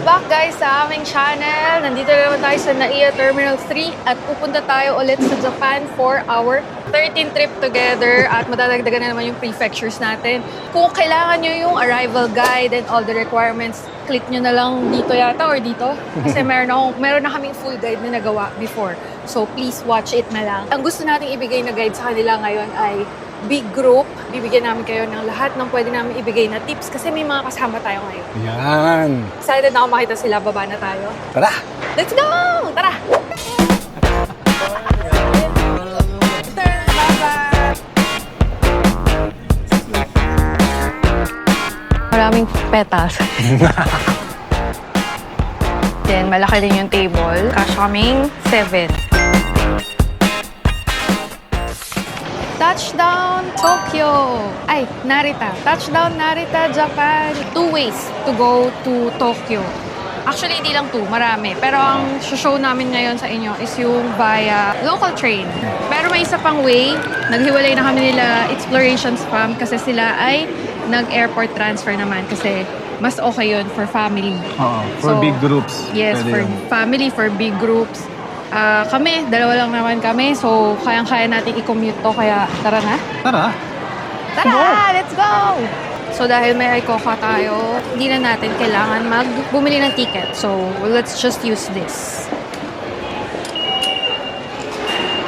Welcome back guys sa aming channel. Nandito na naman tayo sa NAIA Terminal 3 at pupunta tayo ulit sa Japan for our 13th trip together at madadagdagan na naman yung prefectures natin. Kung kailangan nyo yung arrival guide and all the requirements, click nyo na lang dito yata or dito. Kasi meron na kaming full guide na nagawa before. So please watch it na lang. Ang gusto nating ibigay na guide sa kanila ngayon ay big group. Bibigyan namin kayo ng lahat ng pwede namin ibigay na tips kasi may mga kasama tayo ngayon. Yan! Excited na ako makita sila. Baba na tayo. Tara! Let's go! Tara! Maraming petals. Then, malaki din yung table. Cash kaming 7. Touchdown Tokyo! Ay, Narita. Touchdown Narita, Japan. 2 ways to go to Tokyo. Actually, hindi lang 2, marami. Pero ang show namin ngayon sa inyo is yung via local train. Pero may isa pang way. Naghiwalay na kami nila Exploration Spam kasi sila ay nag-airport transfer naman kasi mas okay yun for family. For big groups. Yes, for family, for big groups. Kami, dalawa lang naman kami. So, kayang-kaya natin i-commute to. Kaya, tara na. Tara! Tara! Let's go! So, dahil may ICOCA tayo, hindi na natin kailangan bumili ng ticket. So, let's just use this.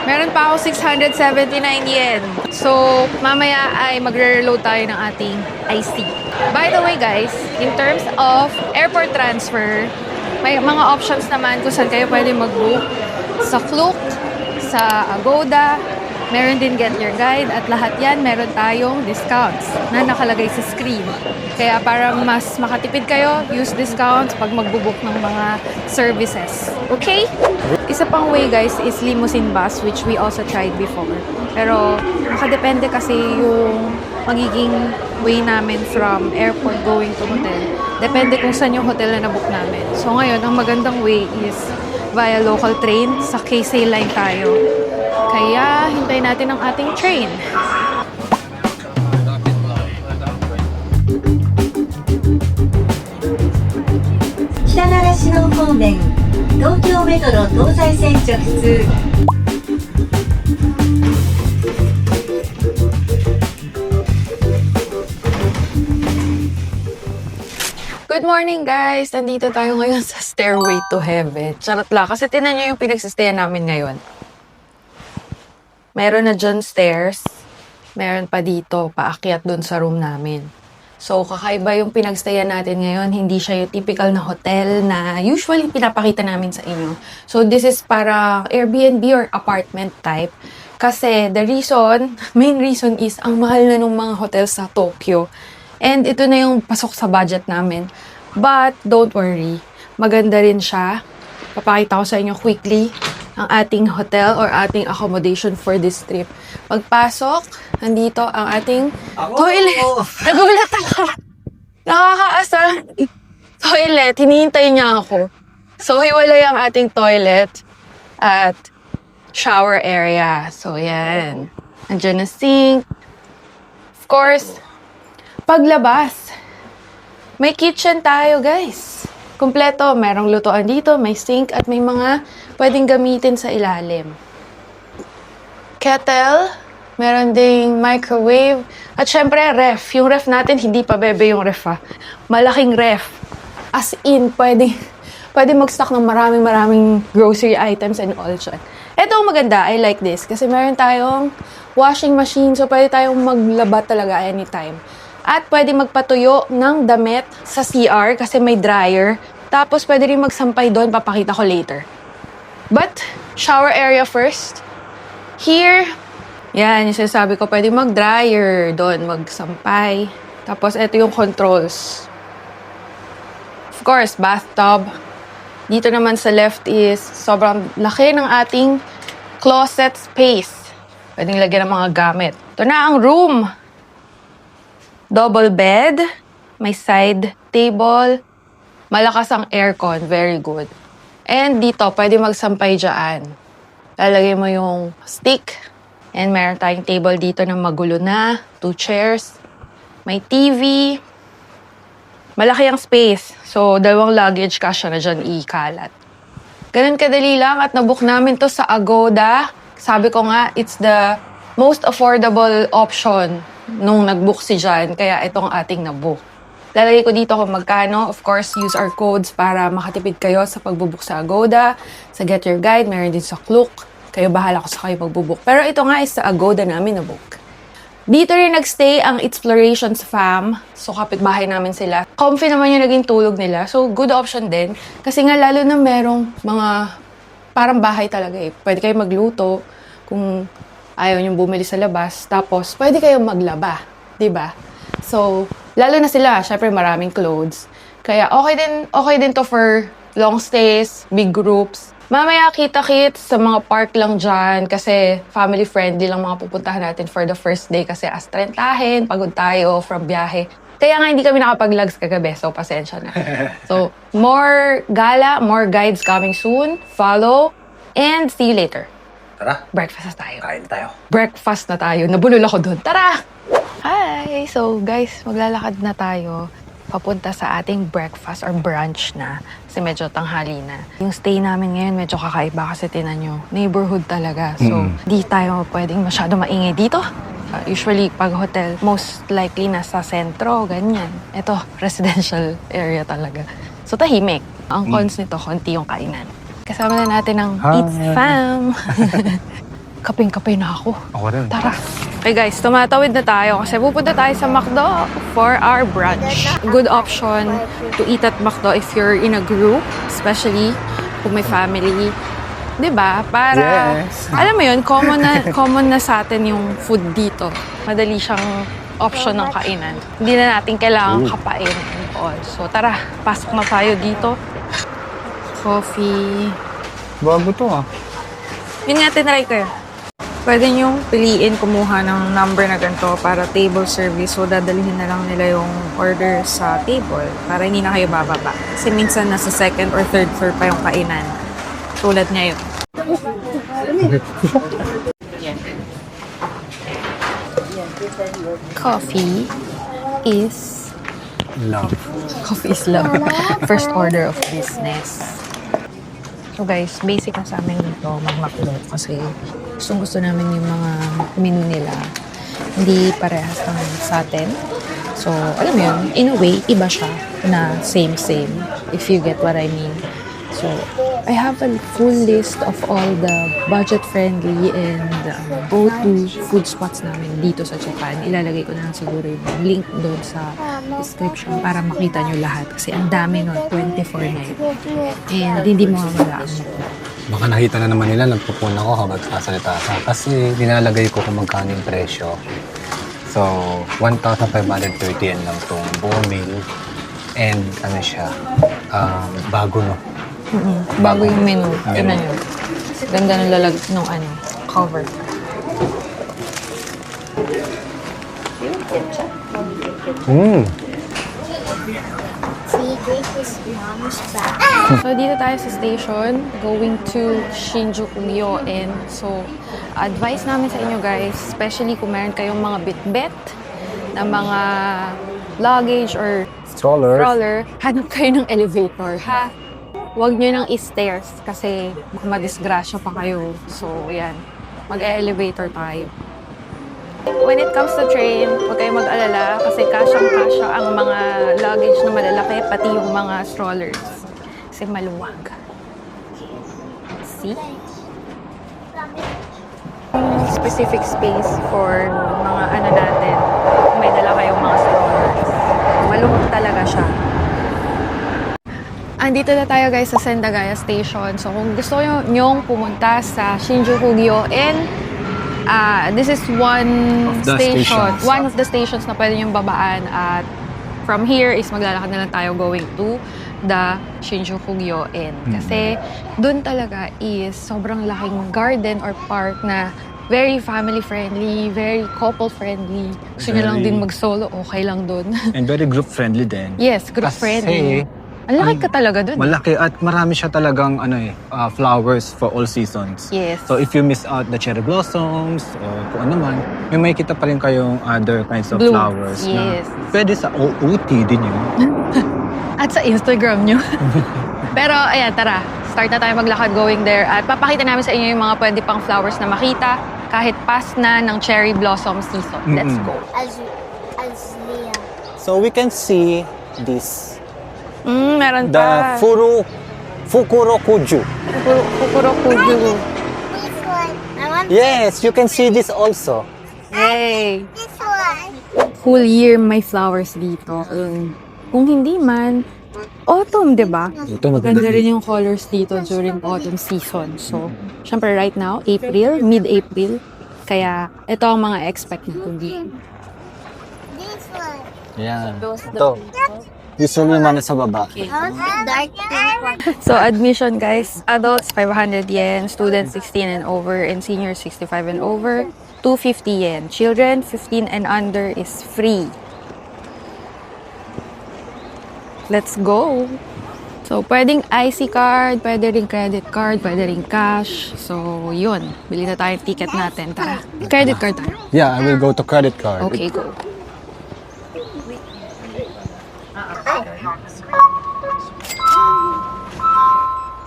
Meron pa ako 679 yen. So, mamaya ay magre-reload tayo ng ating IC. By the way, guys, in terms of airport transfer, may mga options naman kung saan kayo pwede mag-book. Sa Klook, sa Agoda, meron din Get Your Guide at lahat yan meron tayong discounts na nakalagay sa screen. Kaya para mas makatipid kayo, use discounts pag magbubook ng mga services. Okay? Isa pang way guys is limousine bus which we also tried before. Pero nakadepende kasi yung magiging way namin from airport going to hotel. Depende kung saan yung hotel na nabook namin. So ngayon, ang magandang way is via local train. Sa Keisei line tayo. Kaya hintayin natin ang ating train. 北習志野方面東京メトロ東西線直通 Good morning guys! Nandito tayo ngayon sa Stairway to Heaven. Charot lang. Kasi tinan nyo yung pinagsistayan namin ngayon. Meron na dyan stairs. Meron pa dito, paakyat dun sa room namin. So, kakaiba yung pinagstayan natin ngayon. Hindi siya yung typical na hotel na usually pinapakita namin sa inyo. So, this is para Airbnb or apartment type. Kasi the reason, main reason is ang mahal na ng mga hotel sa Tokyo. And ito na yung pasok sa budget namin. But, don't worry. Maganda rin siya. Papakita ko sa inyo quickly ang ating hotel or ating accommodation for this trip. Pagpasok, nandito ang ating toilet. Nagulat ako. Nakakaasa. Toilet. Hinihintay niya ako. So, hiwalay ang ating toilet at shower area. So, yan. Andiyan na sink. Of course, paglabas, may kitchen tayo, guys. Kompleto, merong lutuan dito, may sink, at may mga pwedeng gamitin sa ilalim. Kettle, meron ding microwave, at syempre, ref. Yung ref natin, hindi pa bebe yung ref, ha. Malaking ref. As in, pwede mag-stock ng maraming grocery items and all siya. Ito ang maganda, I like this, kasi meron tayong washing machine, so pwede tayong maglaba talaga anytime. At pwede magpatuyo ng damit sa CR kasi may dryer. Tapos pwede rin magsampay doon, papakita ko later. But, shower area first. Here, yan, yung sinasabi ko, pwede mag-dryer doon, magsampay. Tapos, ito yung controls. Of course, bathtub. Dito naman sa left is sobrang laki ng ating closet space. Pwedeng lagyan ng mga gamit. Ito na ang room. Double bed, may side table, malakas ang aircon, very good. And dito, pwede magsampay dyan. Lalagay mo yung stick, and meron tayong table dito na magulo na, 2 chairs. May TV, Malaki ang space. So, 2 luggage kasya na dyan ikalat. Ganun kadali lang at nabook namin to sa Agoda. Sabi ko nga, it's the most affordable option nung nag-book si Jan. Kaya itong ating nabook. Lalagay ko dito kung magkano. Of course, use our codes para makatipid kayo sa pagbubook sa Agoda. Sa Get Your Guide, meron din sa Klook. Kayo bahala kung sa kayo magbubook. Pero ito nga is sa Agoda namin na book. Dito rin nagstay ang Explorations fam. So, kapitbahay namin sila. Comfy naman yung naging tulog nila. So, good option din. Kasi nga, lalo na merong mga parang bahay talaga eh. Pwede kayo magluto kung ayaw nyo bumili sa labas. Tapos, pwede kayong maglaba. Diba? So, lalo na sila. Syempre, maraming clothes. Kaya, okay din to for long stays, big groups. Mamaya kita-kits sa mga park lang dyan kasi family-friendly lang mga pupuntahan natin for the first day kasi astrentahin, pagod tayo from biyahe. Kaya nga hindi kami nakapag-lags kagabi, so pasensya na. So, more gala, more guides coming soon. Follow, and see you later. Tara, Breakfast na tayo. kain tayo. Breakfast na tayo. Nabulol ako doon. Tara! Hi! So guys, maglalakad na tayo papunta sa ating breakfast or brunch na kasi medyo tanghali na. Yung stay namin ngayon medyo kakaiba kasi tinan nyo, neighborhood talaga. So, di tayo pwedeng masyado maingay dito. Usually, pag hotel, most likely nasa sentro, ganyan. Ito, residential area talaga. So, tahimik. Ang cons nito, konti yung kainan. Kasama na natin ang Eats Fam. Kaping-kapay na ako. Ako rin. Tara. Okay guys, tumatawid na tayo kasi pupunta tayo sa McDo for our brunch. Good option to eat at McDo if you're in a group, especially kung may family. 'Di ba? Para, Yes. alam mo yun, common na sa atin yung food dito. Madali siyang option ng kainan. Hindi na natin kailangan kapain and all. So tara, pasok na tayo dito. Coffee. Bago to ah. Yun nga, tinry ko yun. Pwede niyong piliin kumuha ng number na ganito para table service. So, dadalhin na lang nila yung order sa table para hindi na kayo bababa. Kasi minsan nasa second or third floor pa yung kainan. Tulad ngayon. Coffee is Love. love. First order of business. So guys, basic na sa amin dito mag-McDo kasi gusto namin yung mga menu nila. Hindi parehas lang sa atin. So, alam mo yun, in a way, iba siya na same, if you get what I mean. So, I have a full list of all the budget-friendly and go-to food spots namin dito sa Japan. Ilalagay ko na lang siguro yung link doon sa description para makita nyo lahat. Kasi ang dami nun, 24 na yun. And hindi mo mawala ang Baka nakita na naman nila, nagpupun ako habang sasalita ka. Kasi nilalagay ko kung magkano yung presyo. So, 1,530 yen lang itong buong meal. And ano siya, bago no. Bago yung menu. Tignan nyo. Ganda ng lalag nung cover. So, dito tayo sa station, going to Shinjuku-gyoen. So, advice namin sa inyo guys, especially kung meron kayong mga bit-bet na mga luggage or stroller, hanap kayo ng elevator, ha? Huwag nyo nang i-stairs kasi baka madisgrasya pa kayo. So, yan. Mag-elevator tayo. When it comes to train, huwag kayong mag-alala kasi kasyang-kasya ang mga luggage na malalaki, pati yung mga strollers. Kasi maluwag. See? Specific space for mga natin. Kung may dala kayong mga strollers. Maluwag talaga siya. Andito na tayo guys sa Sendagaya Station. So kung gusto nyo pumunta sa Shinjuku-gyoen, this is one Of the station. stations. One of the stations na pwede nyo babaan. At from here is maglalakad na lang tayo going to the Shinjuku-gyoen. Kasi dun talaga is sobrang laking garden or park na very family-friendly, very couple-friendly. Gusto nyo lang Very- din mag-solo, okay lang dun. And very group-friendly din. Yes, group-friendly. Ang laki ka talaga dun. Malaki at marami siya talagang flowers for all seasons. Yes. So if you miss out the cherry blossoms or kung ano man, may makikita pa rin kayong other kinds of Bloom. flowers Yes. na pwede sa OOT din yun. At sa Instagram nyo. Pero ayan, tara. Start na tayo maglakad going there. At papakita namin sa inyo yung mga pwede pang flowers na makita kahit past na ng cherry blossom season. Let's go. Azalea. So we can see this, Meron the pa. Fukurokuju. Fukurokuju. This one. I want Yes, you can see this also. Hey! this one. Whole year may flowers dito. Kung hindi man, autumn, di ba? Ito maganda. Ganda rin yung colors dito during autumn season. So, syempre right now, April, mid-April. Kaya, ito ang mga expect natin dito. This one. Yan. Ito. Usually naman sa baba. I want the dark pink one. So, admission guys, adults 500 yen, students 16 and over, and seniors 65 and over, 250 yen. Children 15 and under is free. Let's go! So, pwedeng IC card, pwede rin credit card, pwede rin cash. So, yun. Bili na tayo ticket natin. Tara. Credit card tayo. Yeah, I will go to credit card. Okay, go.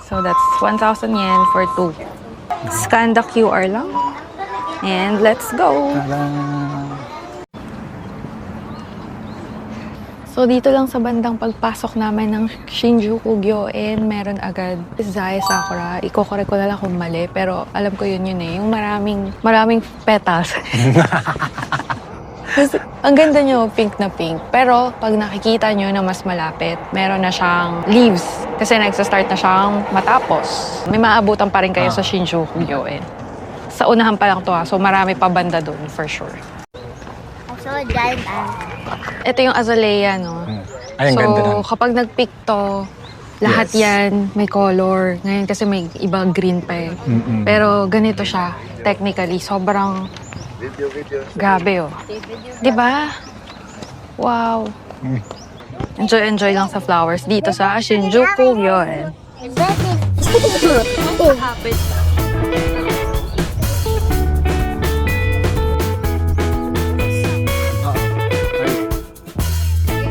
So, that's 1,000 yen for 2. Scan the QR lang. And let's go! So, dito lang sa bandang pagpasok namin ng Shinjuku Gyoen, meron agad Zaya Sakura. Iko-correct ko na lang kung mali, pero alam ko yun eh. Yung maraming petals. Kasi, ang ganda nyo, pink na pink. Pero, pag nakikita nyo na mas malapit, meron na siyang leaves. Kasi nagsa-start na siyang matapos. May maabutan pa rin kayo sa Shinjuku Gyoen. Sa unahan pa lang to so marami pa banda doon, for sure. I saw a giant ant. Ito yung azalea, no? Ay, ang ganda So, nun. kapag nag-pick to, lahat Yes. yan may color. Ngayon kasi may ibang green pa eh. Pero ganito siya, technically, sobrang grabe oh. Diba? Wow. Enjoy lang sa flowers dito sa Shinjuku Gyoen.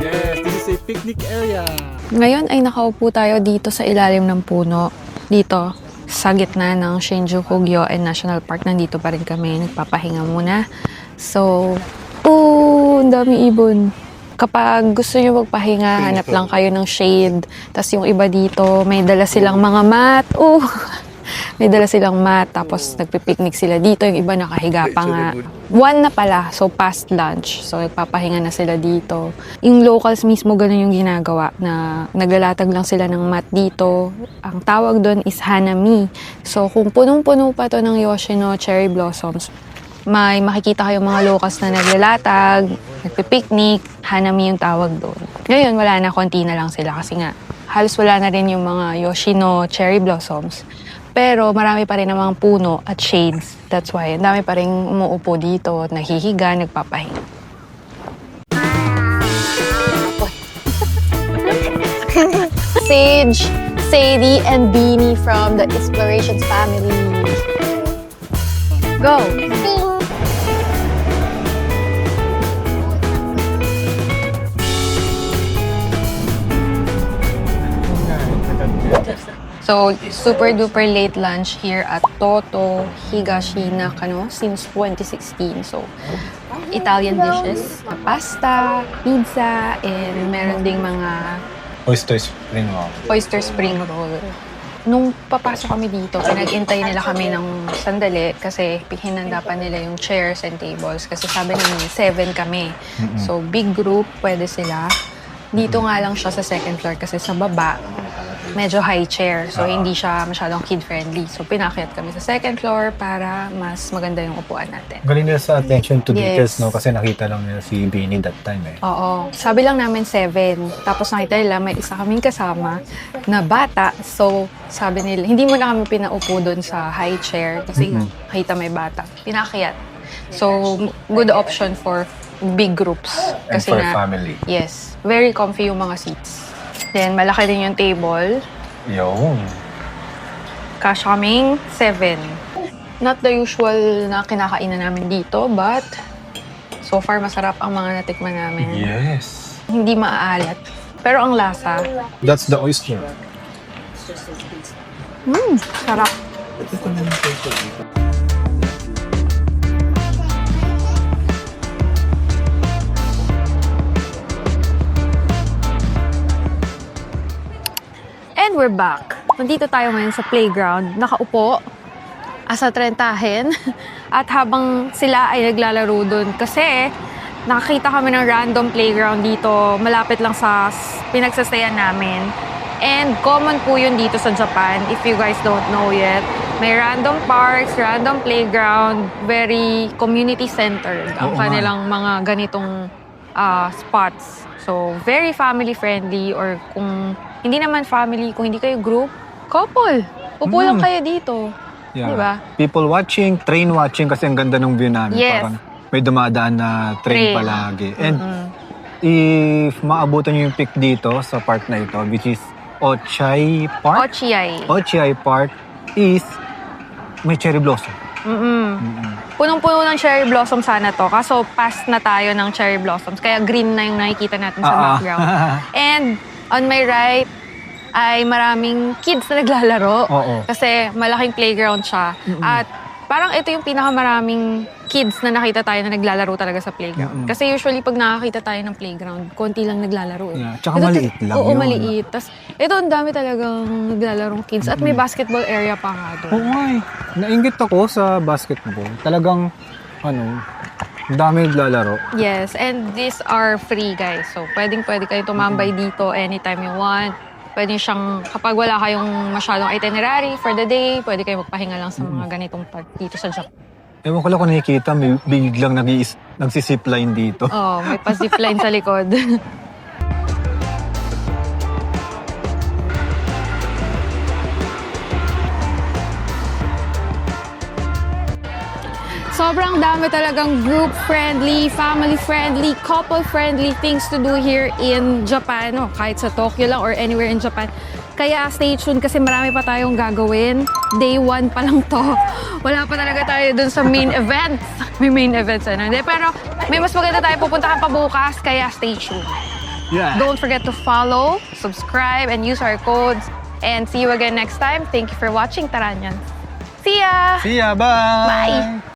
Yes, this is a picnic area. Ngayon ay nakaupo tayo dito sa ilalim ng puno. Dito, sa gitna ng Shinjuku Gyoen National Park. Nandito pa rin kami. Nagpapahinga muna. So, ang dami ibon. Kapag gusto nyo magpahinga, hanap lang kayo ng shade. Tapos yung iba dito, may dala silang mga mat. May dala silang mat. Tapos nagpipiknik sila dito. Yung iba nakahiga pa nga. 1 na pala. So, past lunch. So, nagpapahinga na sila dito. Yung locals mismo, ganun yung ginagawa. Na naglalatag lang sila ng mat dito. Ang tawag doon is hanami. So, kung punong-puno pa to ng Yoshino cherry blossoms, may makikita kayong mga locals na naglalatag, nagpipiknik, hanami yung tawag doon. Ngayon, wala na, konti na lang sila kasi nga, halos wala na rin yung mga Yoshino cherry blossoms. Pero marami pa rin namang puno at shades. That's why, ang dami pa rin umuupo dito, naghihiga, nagpapahinga. Sage, Sadie, and Beanie from the Explorations family. Go! So, super duper late lunch here at Toto Higashi Nakano since 2016. So, Italian dishes, pasta, pizza, and meron ding mga Oyster spring roll. oyster spring roll. Nung papasok kami dito, pinag-intay nila kami ng sandali kasi hinanda pa nila yung chairs and tables kasi sabi namin 7 kami. So, big group, pwede sila. Dito nga lang siya sa second floor kasi sa baba, medyo high chair. So, hindi siya masyadong kid-friendly. So, pinakyat kami sa second floor para mas maganda yung upuan natin. Galing nila sa attention to details, Yes. no? Kasi nakita lang nila si Beanie that time, eh. Oo. Sabi lang namin 7. Tapos nakita nila may isa kaming kasama na bata. So, sabi nila, hindi mo na kami pinaupo doon sa high chair kasi nakita may bata. Pinakyat. So, good option for big groups. And Kasi for nga, family. yes. Very comfy yung mga seats. Then, malaki din yung table. Yun. Kasha kaming 7. Not the usual na kinakainan namin dito, but so far masarap ang mga natikman namin. Yes. Hindi maaalat. Pero ang lasa, That's the oyster. sarap. And we're back. Nandito tayo ngayon sa playground, nakaupo, asa trentahin. At habang sila ay naglalaro dun, kasi nakakita kami ng random playground dito, malapit lang sa pinagsasayan namin. And common po yun dito sa Japan, if you guys don't know yet. May random parks, random playground, very community-centered ang Oo nga. kanilang mga ganitong spots. So, very family-friendly, or kung hindi naman family, kung hindi kayo group, couple. Upo lang kayo dito. Yeah. Di ba? People watching, train watching kasi ang ganda ng view namin. Yes. Parang may dumadaan na train Train. palagi. And if maabutan nyo yung peak dito sa park na ito, which is Ochai Park. Ochiai. Ochai Park is may cherry blossom. Punong-puno ng cherry blossom sana to. Kaso past na tayo ng cherry blossoms. Kaya green na yung nakikita natin sa background. And on my right ay maraming kids na naglalaro. Oo. Kasi malaking playground siya. At parang ito yung pinakamaraming kids na nakita tayo na naglalaro talaga sa playground. Kasi usually pag nakakita tayo ng playground, konti lang naglalaro eh. Yeah, tsaka Ito, maliit lang Oo, yun. maliit. Tapos ito, ang dami talagang naglalarong kids. At may basketball area pa nga doon. Oo nga eh. Nainggit ako sa basketball. Talagang, ang dami naglalaro. Yes, and these are free, guys. So, pwedeng-pwede kayo tumambay dito anytime you want. Pwede siyang, kapag wala kayong masyadong itinerary for the day, pwede kayo magpahinga lang sa mga ganitong park dito sa Japan. Ewan ko lang kung nakikita, may biglang nagsisipline dito. Oh, may pa-zipline sa likod. Sobrang dami talagang group-friendly, family-friendly, couple-friendly things to do here in Japan. No? Kahit sa Tokyo lang or anywhere in Japan. Kaya stay tuned kasi marami pa tayong gagawin. Day 1 pa lang to. Wala pa talaga tayo dun sa main events. May main events ano. Hindi, pero may mas maganda tayo pupuntahan pa bukas, kaya stay tuned. Yeah. Don't forget to follow, subscribe, and use our codes. And see you again next time. Thank you for watching, Taranyan. See ya! See ya, bye! Bye!